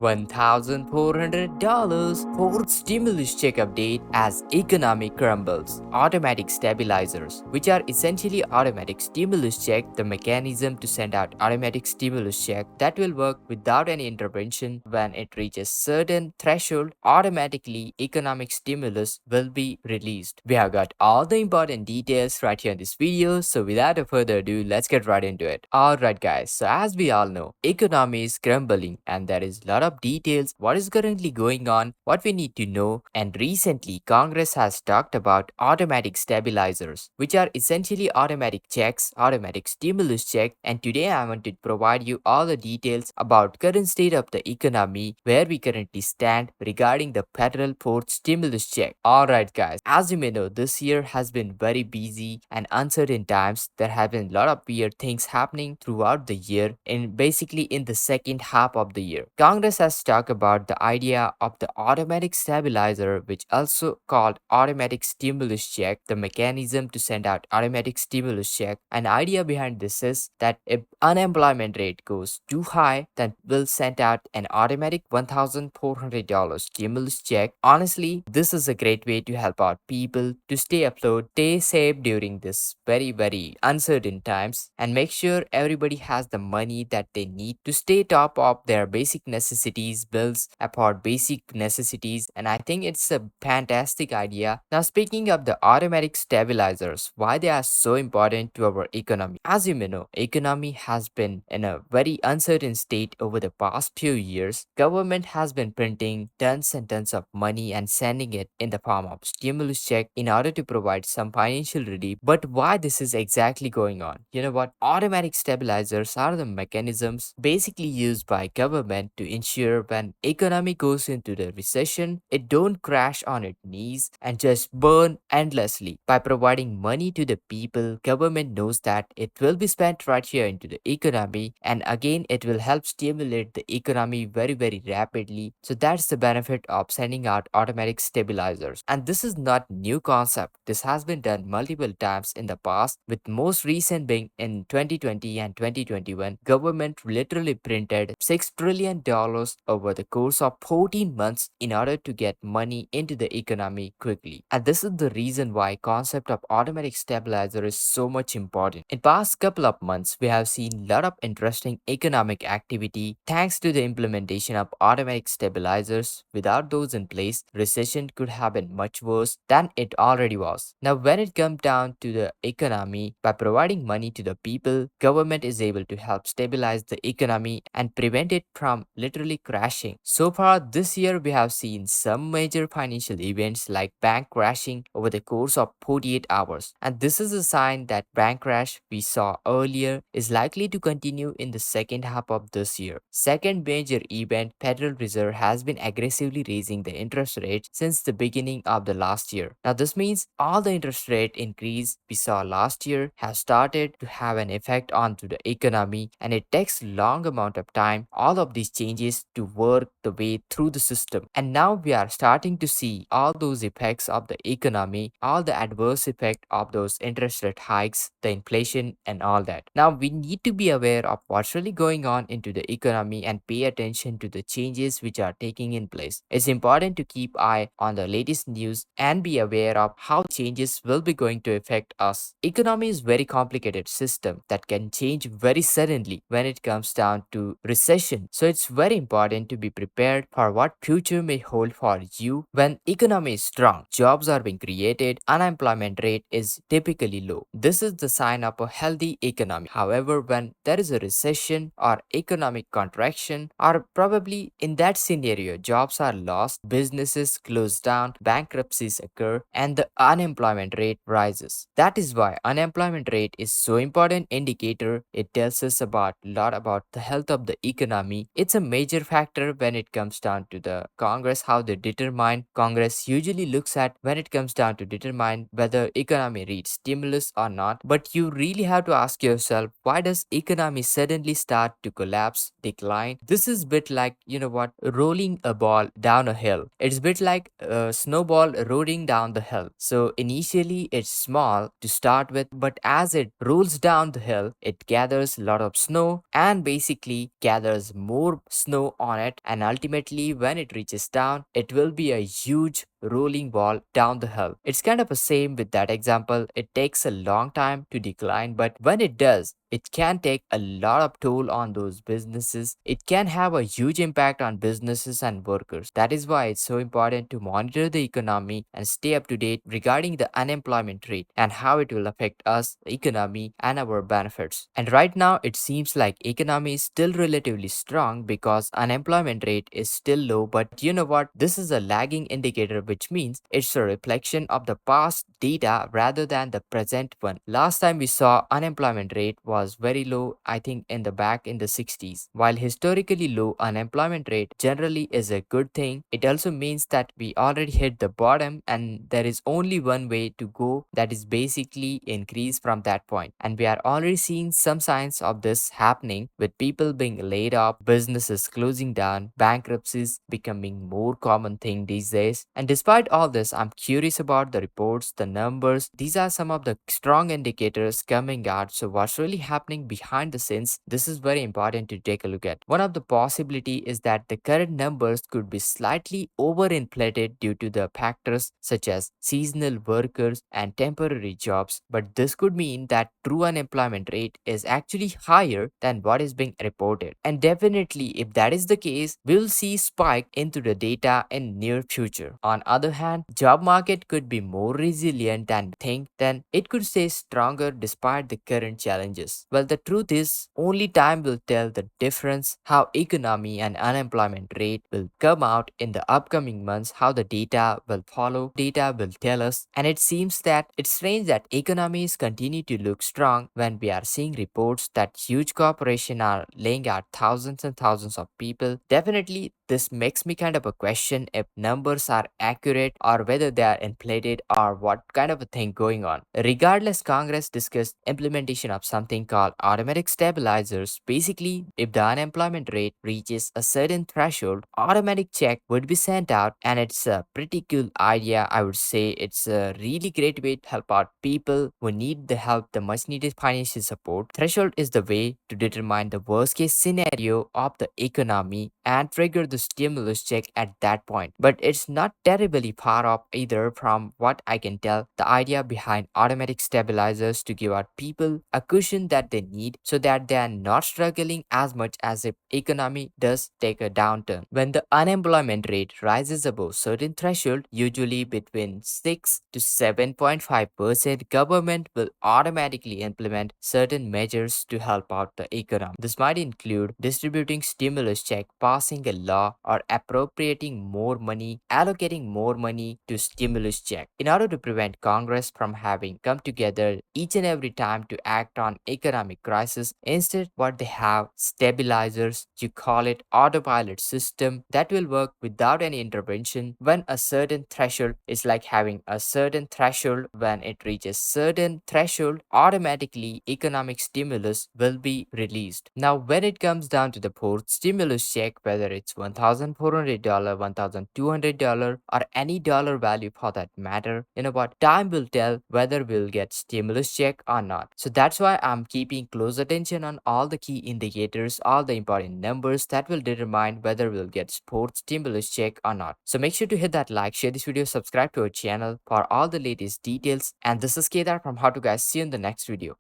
$1,400 for stimulus check update as economy crumbles. Automatic stabilizers, which are essentially automatic stimulus check, the mechanism to send out automatic stimulus check that will work without any intervention when it reaches certain threshold, automatically economic stimulus will be released. We have got all the important details right here in this video, so without a further ado, let's get right into it. Alright guys, so as we all know, economy is crumbling and there is a lot of details what is currently going on, what we need to know, and recently Congress has talked about automatic stabilizers, which are essentially automatic checks, automatic stimulus check, and today I want to provide you all the details about current state of the economy, where we currently stand regarding the federal fourth stimulus check. Alright guys, as you may know, this year has been very busy and uncertain times. There have been a lot of weird things happening throughout the year and basically in the second half of the year. Congress has talked about the idea of the automatic stabilizer, which also called automatic stimulus check, the mechanism to send out automatic stimulus check. An idea behind this is that if unemployment rate goes too high, then we'll send out an automatic $1,400 stimulus check. Honestly, this is a great way to help out people to stay afloat, stay safe during this very uncertain times, and make sure everybody has the money that they need to stay top of their basic necessities, bills, afford basic necessities, and I think it's a fantastic idea. Now speaking of the automatic stabilizers, why they are so important to our economy. As you may know, economy has been in a very uncertain state over the past few years. Government has been printing tons and tons of money and sending it in the form of stimulus check in order to provide some financial relief. But why this is exactly going on? You know what? Automatic stabilizers are the mechanisms basically used by government to ensure when economy goes into the recession, it don't crash on its knees and just burn endlessly. By providing money to the people, government knows that it will be spent right here into the economy, and again it will help stimulate the economy very rapidly. So that's the benefit of sending out automatic stabilizers. And this is not new concept. This has been done multiple times in the past, with most recent being in 2020 and 2021. Government literally printed $6 trillion over the course of 14 months in order to get money into the economy quickly. And this is the reason why concept of automatic stabilizer is so much important. In past couple of months, we have seen lot of interesting economic activity thanks to the implementation of automatic stabilizers. Without those in place, recession could have been much worse than it already was. Now when it comes down to the economy, by providing money to the people, government is able to help stabilize the economy and prevent it from literally crashing. So far this year, we have seen some major financial events like bank crashing over the course of 48 hours. And this is a sign that bank crash we saw earlier is likely to continue in the second half of this year. Second major event, Federal Reserve has been aggressively raising the interest rate since the beginning of the last year. Now this means all the interest rate increase we saw last year has started to have an effect onto the economy, and it takes long amount of time all of these changes to work the way through the system. And now we are starting to see all those effects of the economy, all the adverse effect of those interest rate hikes, the inflation and all that. Now we need to be aware of what's really going on into the economy and pay attention to the changes which are taking in place. It's important to keep eye on the latest news and be aware of how changes will be going to affect us. Economy is very complicated system that can change very suddenly when it comes down to recession. So it's very important to be prepared for what future may hold for you. When economy is strong, jobs are being created, unemployment rate is typically low. This is the sign of a healthy economy. However, when there is a recession or economic contraction, or probably in that scenario, jobs are lost, businesses close down, bankruptcies occur, and the unemployment rate rises. That is why unemployment rate is so important indicator. It tells us about lot about the health of the economy. It's a major factor when it comes down to the Congress, how they determine. Congress usually looks at when it comes down to determine whether economy needs stimulus or not. But you really have to ask yourself, why does economy suddenly start to collapse, decline? This is bit like, you know what, rolling a ball down a hill. It's bit like a snowball rolling down the hill. So initially it's small to start with, but as it rolls down the hill, it gathers a lot of snow and basically gathers more snow snow on it, and ultimately, when it reaches down, it will be a huge rolling ball down the hill. It's kind of the same with that example. It takes a long time to decline, but when it does, it can take a lot of toll on those businesses. It can have a huge impact on businesses and workers. That is why it's so important to monitor the economy and stay up to date regarding the unemployment rate and how it will affect us, the economy, and our benefits. And right now, it seems like economy is still relatively strong because unemployment rate is still low. But you know what? This is a lagging indicator, which means it's a reflection of the past data rather than the present one. Last time we saw unemployment rate was very low, I think in the back in the 60s. While historically low unemployment rate generally is a good thing, it also means that we already hit the bottom and there is only one way to go, that is basically increase from that point. And we are already seeing some signs of this happening with people being laid off, businesses closing down, bankruptcies becoming more common thing these days. And despite all this, I'm curious about the reports, the numbers. These are some of the strong indicators coming out. So what's really happening behind the scenes? This is very important to take a look at. One of the possibility is that the current numbers could be slightly overinflated due to the factors such as seasonal workers and temporary jobs, but this could mean that true unemployment rate is actually higher than what is being reported. And definitely if that is the case, we'll see spike into the data in near future. On other hand, job market could be more resilient than think, then it could stay stronger despite the current challenges. Well, the truth is only time will tell the difference, how economy and unemployment rate will come out in the upcoming months, how the data will follow, data will tell us. And it seems that it's strange that economies continue to look strong when we are seeing reports that huge corporations are laying out thousands and thousands of people. Definitely this makes me kind of a question if numbers are accurate or whether they are inflated or what kind of a thing going on. Regardless, Congress discussed implementation of something called automatic stabilizers. Basically, if the unemployment rate reaches a certain threshold, automatic check would be sent out, and it's a pretty cool idea. I would say it's a really great way to help out people who need the help, the much needed financial support. Threshold is the way to determine the worst case scenario of the economy and trigger the stimulus check at that point. But it's not terribly far off either from what I can tell. The idea behind automatic stabilizers to give out people a cushion that they need so that they are not struggling as much as if economy does take a downturn. When the unemployment rate rises above certain threshold, usually between 6 to 7.5%, government will automatically implement certain measures to help out the economy. This might include distributing stimulus check, passing a law, or appropriating more money, allocating more money to stimulus check. In order to prevent Congress from having come together each and every time to act on economic crisis, instead what they have stabilizers, you call it autopilot system that will work without any intervention when a certain threshold is like having a certain threshold. When it reaches certain threshold, automatically economic stimulus will be released. Now when it comes down to the fourth stimulus check, whether it's $1,400, $1,200, or any dollar value for that matter, you know what, time will tell whether we'll get stimulus check or not. So that's why I'm keeping close attention on all the key indicators, all the important numbers that will determine whether we'll get sports stimulus check or not. So make sure to hit that like, share this video, subscribe to our channel for all the latest details. And this is Kedar from How to Guys. See you in the next video.